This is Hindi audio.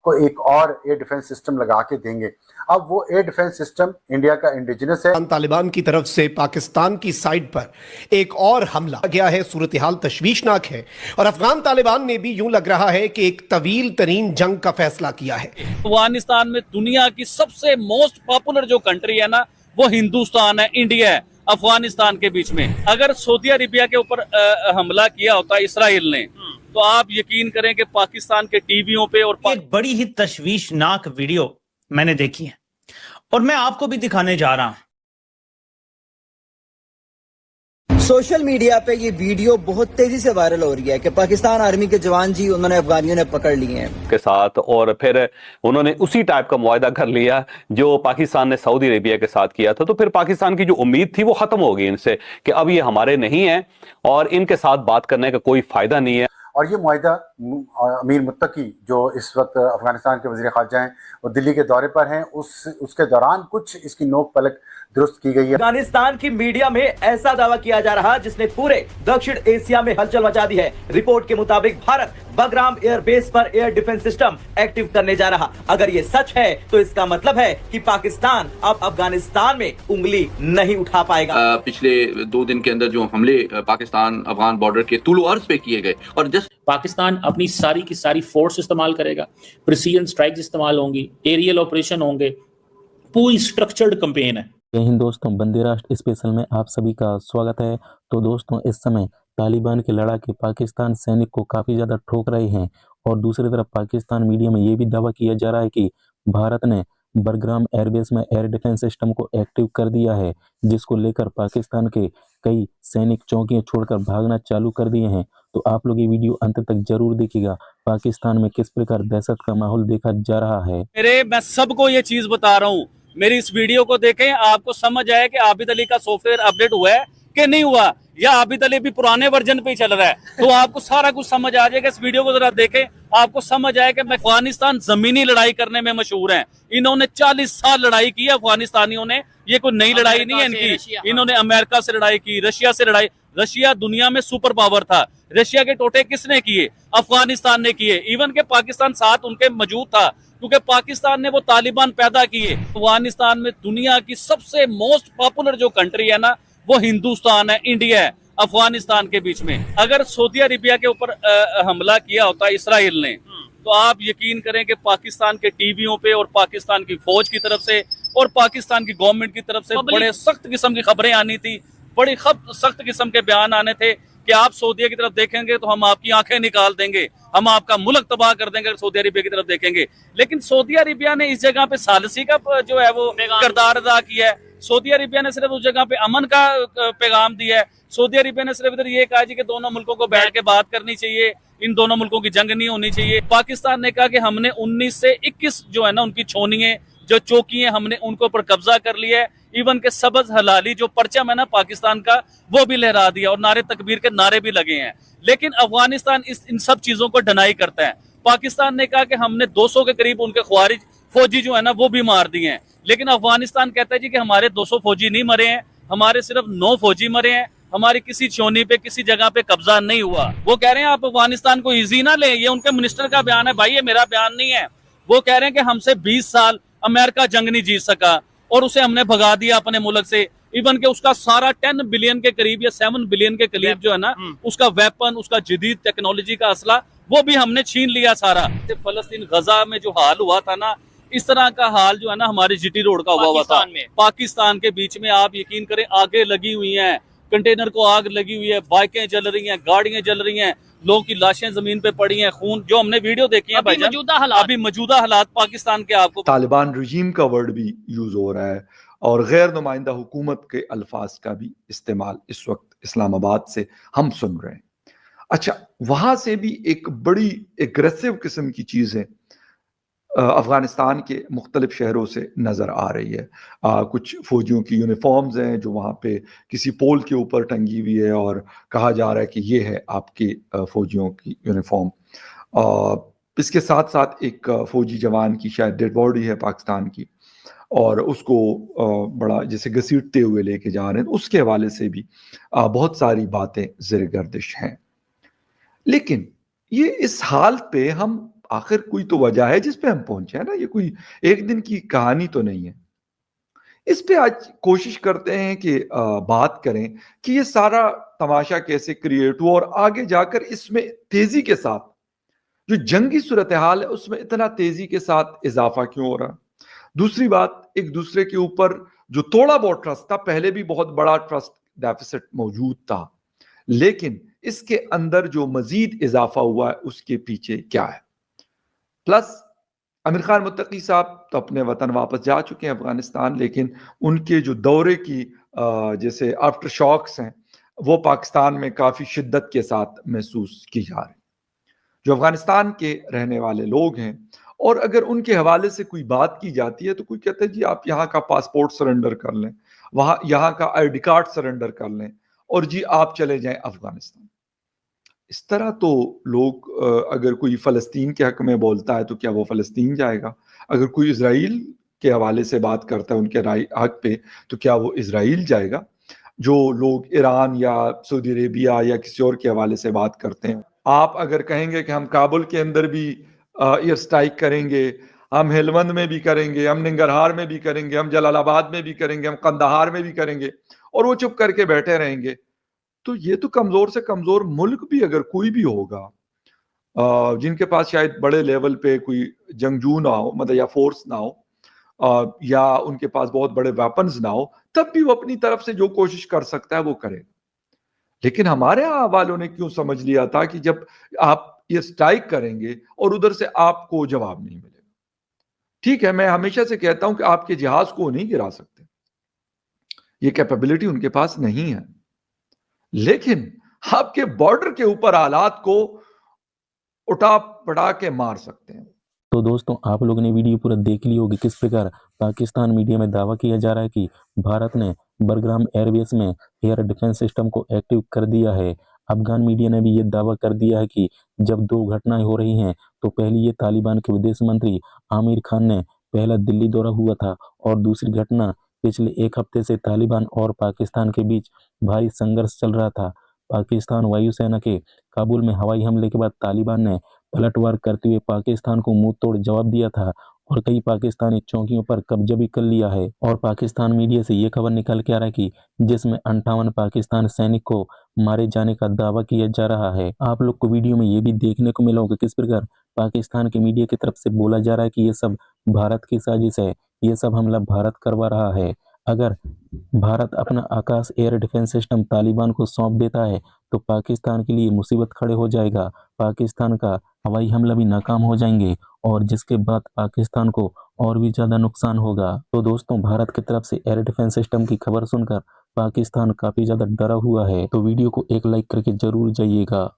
को एक और एयर डिफेंस सिस्टम लगा के देंगे। अब वो एयर डिफेंस सिस्टम इंडिया का इंडिजिनस है। तालिबान की तरफ से पाकिस्तान की साइड पर एक और हमला गया है। सूरत हाल तशवीशनाक है और अफगान तालिबान ने भी यूं लग रहा है कि एक तवील तरीन जंग का फैसला किया है। अफगानिस्तान में दुनिया की सबसे मोस्ट पॉपुलर जो कंट्री है ना, वो हिंदुस्तान है, इंडिया है। अफगानिस्तान के बीच में अगर सऊदी अरेबिया के ऊपर हमला किया होता इसराइल ने, तो आप यकीन करें कि पाकिस्तान के टीवियों पे और एक बड़ी ही तशवीशनाक वीडियो मैंने देखी है और मैं आपको भी दिखाने जा रहा हूं। सोशल मीडिया पे ये वीडियो बहुत तेजी से वायरल हो रही है कि पाकिस्तान आर्मी के जवान जी उन्होंने अफगानियों ने पकड़ लिए हैं के साथ, और फिर उन्होंने उसी टाइप का मुआहदा कर लिया जो पाकिस्तान ने सऊदी अरेबिया के साथ किया था। तो फिर पाकिस्तान की जो उम्मीद थी वो खत्म हो गई इनसे कि अब ये हमारे नहीं है और इनके साथ बात करने का कोई फायदा नहीं है। और ये मुआहदा अमीर मुत्तकी जो इस वक्त अफगानिस्तान के वज़ीर ख़ारजा हैं, वो दिल्ली के दौरे पर हैं, उसके दौरान कुछ इसकी नोक पलक दुरुस्त की गई है। अफगानिस्तान की मीडिया में ऐसा दावा किया जा रहा जिसने पूरे दक्षिण एशिया में हलचल मचा दी है। रिपोर्ट के मुताबिक भारत बगराम एयर बेस पर एयर डिफेंस सिस्टम एक्टिव करने जा रहा। अगर ये सच है तो इसका मतलब है कि पाकिस्तान अब अफगानिस्तान में उंगली नहीं उठा पाएगा। पिछले 2 दिन के अंदर जो हमले पाकिस्तान अफगान बॉर्डर के तुलो अर्ज पे किए गए, और जस्ट पाकिस्तान अपनी सारी की सारी फोर्स इस्तेमाल करेगा, प्रिसीजन स्ट्राइक्स इस्तेमाल होंगी, एरियल ऑपरेशन होंगे, पूरी स्ट्रक्चर्ड कैंपेन है। जय हिंद दोस्तों, बंदे राष्ट्र स्पेशल में आप सभी का स्वागत है। तो दोस्तों, इस समय तालिबान के लड़ाके पाकिस्तान सैनिक को काफ़ी ज़्यादा ठोक रहे हैं और दूसरी तरफ पाकिस्तान मीडिया में ये भी दावा किया जा रहा है कि भारत ने बरग्राम एयरबेस में एयर डिफेंस सिस्टम को एक्टिव कर दिया है, जिसको लेकर पाकिस्तान के कई सैनिक चौकियां छोड़कर भागना चालू कर दिए हैं। तो आप लोग ये वीडियो अंत तक जरूर देखिएगा। पाकिस्तान में किस प्रकार दहशत का माहौल देखा जा रहा है। मैं सबको ये चीज बता रहा हूँ, मेरी इस वीडियो को देखें, आपको समझ आए कि आबिद अली का सॉफ्टवेयर अपडेट हुआ है कि नहीं हुआ, या आबिद अली भी पुराने वर्जन पे ही चल रहा है। तो आपको सारा कुछ समझ आ जाएगा। इस वीडियो को जरा देखें, आपको समझ आए कि अफगानिस्तान जमीनी लड़ाई करने में मशहूर है। इन्होंने 40 साल लड़ाई की है अफगानिस्तानियों ने, ये कोई नई लड़ाई नहीं है इनकी। इन्होंने अमेरिका से लड़ाई की, रशिया से लड़ाई। रशिया दुनिया में सुपर पावर था, रशिया के टोटे किसने किए? अफगानिस्तान ने किए। इवन के पाकिस्तान साथ उनके मौजूद था, क्योंकि पाकिस्तान ने वो तालिबान पैदा किए। अफगानिस्तान में दुनिया की सबसे मोस्ट पॉपुलर जो कंट्री है ना, वो हिंदुस्तान है, इंडिया है। अफगानिस्तान के बीच में अगर सऊदी अरेबिया के ऊपर हमला किया होता इसराइल ने, तो आप यकीन करें कि पाकिस्तान के टीवियों पे और पाकिस्तान की फौज की तरफ से और पाकिस्तान की गवर्नमेंट की तरफ से बड़े सख्त किस्म की खबरें आनी थी, बड़ी सख्त किस्म के बयान आने थे कि आप सऊदी की तरफ देखेंगे तो हम आपकी आंखें निकाल देंगे, हम आपका मुल्क तबाह कर देंगे अगर सऊदी अरेबिया की तरफ देखेंगे। लेकिन सऊदी अरेबिया ने इस जगह पे सालसी का जो है वो किरदार अदा किया है। सऊदी अरेबिया ने सिर्फ उस जगह पे अमन का पैगाम दिया है। सऊदी अरेबिया ने सिर्फ इधर ये कहा जी कि दोनों मुल्कों को बैठ के बात करनी चाहिए, इन दोनों मुल्कों की जंग नहीं होनी चाहिए। पाकिस्तान ने कहा कि हमने 19 से 21 जो है ना उनकी छोनियां जो चौकी है, हमने उनको पर कब्जा कर लिया है। इवन के सबज हलाली जो परचम है ना पाकिस्तान का, वो भी लहरा दिया और नारे तकबीर के नारे भी लगे हैं। लेकिन अफगानिस्तान इन सब चीजों को डिनाई करता है। पाकिस्तान ने कहा कि हमने 200 के करीब उनके ख्वारिज फौजी जो है ना वो भी मार दिए हैं। लेकिन अफगानिस्तान कहता है जी कि हमारे 200 फौजी नहीं मरे हैं, हमारे सिर्फ 9 फौजी मरे हैं, हमारी किसी चौनी पे किसी जगह पे कब्जा नहीं हुआ। वो कह रहे हैं आप अफगानिस्तान को इजी ना लें, ये उनके मिनिस्टर का बयान है भाई, ये मेरा बयान नहीं है। वो कह रहे हैं कि हमसे 20 साल अमेरिका जंग नहीं जीत सका और उसे हमने भगा दिया अपने मुल्क से। इवन के उसका सारा 10 बिलियन के करीब या 7 बिलियन के करीब जो है ना उसका वेपन, उसका जदीद टेक्नोलॉजी का असला, वो भी हमने छीन लिया सारा। फलस्तीन गजा में जो हाल हुआ था ना, इस तरह का हाल जो है ना हमारे जीटी रोड का हुआ था पाकिस्तान के बीच में। आप यकीन करें, आगे लगी हुई हैं, कंटेनर को आग लगी हुई है, बाइकें जल रही हैं, गाड़ियां जल रही हैं, लोगों की लाशें जमीन पे पड़ी हैं, खून जो हमने वीडियो देखी है भाईजान, अभी मौजूदा हालात पाकिस्तान के आपको। तालिबान रजीम का वर्ड भी यूज हो रहा है और गैर नुमाइंदा हुकूमत के अल्फाज का भी इस्तेमाल इस वक्त इस्लामाबाद से हम सुन रहे हैं। अच्छा, वहां से भी एक बड़ी एग्रेसिव किस्म की चीज है अफगानिस्तान के मुख्तलिफ शहरों से नज़र आ रही है। कुछ फौजियों की यूनिफॉर्म्स हैं जो वहाँ पे किसी पोल के ऊपर टंगी हुई है और कहा जा रहा है कि ये है आपके फौजियों की यूनिफॉर्म। इसके साथ साथ एक फौजी जवान की शायद डेड बॉडी है पाकिस्तान की, और उसको बड़ा जैसे घसीटते हुए लेके जा रहे हैं। उसके हवाले से भी बहुत सारी बातें ज़ेर गर्दिश हैं। लेकिन ये इस हाल पे हम आखिर कोई तो वजह है जिस पे हम पहुंचे हैं ना, ये कोई एक दिन की कहानी तो नहीं है। इस पे आज कोशिश करते हैं कि बात करें कि ये सारा तमाशा कैसे क्रिएट हुआ और आगे जाकर इसमें तेजी के साथ जो जंगी सूरत हाल है उसमें इतना तेजी के साथ इजाफा क्यों हो रहा। दूसरी बात, एक दूसरे के ऊपर जो थोड़ा बहुत ट्रस्ट था, पहले भी बहुत बड़ा ट्रस्ट डेफिसिट मौजूद था, लेकिन इसके अंदर जो मजीद इजाफा हुआ है उसके पीछे क्या है। प्लस आमिर खान मुत्तकी साहब तो अपने वतन वापस जा चुके हैं अफगानिस्तान, लेकिन उनके जो दौरे की जैसे आफ्टर शॉक्स हैं वो पाकिस्तान में काफ़ी शिद्दत के साथ महसूस की जा रही। जो अफगानिस्तान के रहने वाले लोग हैं और अगर उनके हवाले से कोई बात की जाती है तो कोई कहता है जी आप यहाँ का पासपोर्ट सरेंडर कर लें, वहाँ यहाँ का आईडी कार्ड सरेंडर कर लें और जी आप चले जाएं अफगानिस्तान। इस तरह तो लोग, अगर कोई फ़लस्तीन के हक में बोलता है तो क्या वो फ़लस्तीन जाएगा? अगर कोई इजराइल के हवाले से बात करता है उनके हक पे तो क्या वो इजराइल जाएगा? जो लोग ईरान या सऊदी अरेबिया या किसी और के हवाले से बात करते हैं, आप अगर कहेंगे कि हम काबुल के अंदर भी एयर स्ट्राइक करेंगे, हम हेलवंद में भी करेंगे, हम निंगरहार में भी करेंगे, हम जलालाबाद में भी करेंगे, हम कंदाहार में भी करेंगे, और वो चुप करके बैठे रहेंगे, तो ये तो कमजोर से कमजोर मुल्क भी अगर कोई भी होगा जिनके पास शायद बड़े लेवल पे कोई जंगजू ना हो, मतलब या फोर्स ना हो, या उनके पास बहुत बड़े वेपन्स ना हो, तब भी वो अपनी तरफ से जो कोशिश कर सकता है वो करेगा। लेकिन हमारे यहाँ वालों ने क्यों समझ लिया था कि जब आप ये स्ट्राइक करेंगे और उधर से आपको जवाब नहीं मिलेगा। ठीक है, मैं हमेशा से कहता हूं कि आपके जहाज को नहीं गिरा सकते, ये कैपेबिलिटी उनके पास नहीं है, लेकिन आपके बॉर्डर के ऊपर हालात को उठा पड़ा के मार सकते हैं। तो दोस्तों, आप लोगों ने वीडियो पूरा देख ली होगी किस प्रकार पाकिस्तान मीडिया में दावा किया जा रहा है कि भारत ने बरग्राम एयरबेस में एयर डिफेंस सिस्टम को एक्टिव कर दिया है। अफगान मीडिया ने भी ये दावा कर दिया है कि जब दो घटनाएं हो रही हैं तो पहली ये तालिबान के विदेश मंत्री आमिर खान ने पहला दिल्ली दौरा हुआ था और दूसरी घटना पिछले एक हफ्ते से तालिबान और पाकिस्तान के बीच भारी संघर्ष चल रहा था। पाकिस्तान वायुसेना के काबुल में हवाई हमले के बाद तालिबान ने पलटवार करते हुए पाकिस्तान को मुंह तोड़ जवाब दिया था और कई पाकिस्तानी चौकियों पर कब्जा भी कर लिया है। और पाकिस्तान मीडिया से ये खबर निकल के आ रहा है कि जिसमें 58 पाकिस्तान सैनिक को मारे जाने का दावा किया जा रहा है। आप लोग को वीडियो में ये भी देखने को मिला होगा किस प्रकार पाकिस्तान के मीडिया की तरफ से बोला जा रहा है कि ये सब भारत की साजिश है, ये सब हमला भारत करवा रहा है। अगर भारत अपना आकाश एयर डिफेंस सिस्टम तालिबान को सौंप देता है तो पाकिस्तान के लिए मुसीबत खड़े हो जाएगा, पाकिस्तान का हवाई हमला भी नाकाम हो जाएंगे और जिसके बाद पाकिस्तान को और भी ज़्यादा नुकसान होगा। तो दोस्तों, भारत की तरफ से एयर डिफेंस सिस्टम की खबर सुनकर पाकिस्तान काफ़ी ज़्यादा डरा हुआ है। तो वीडियो को एक लाइक करके जरूर जाइएगा।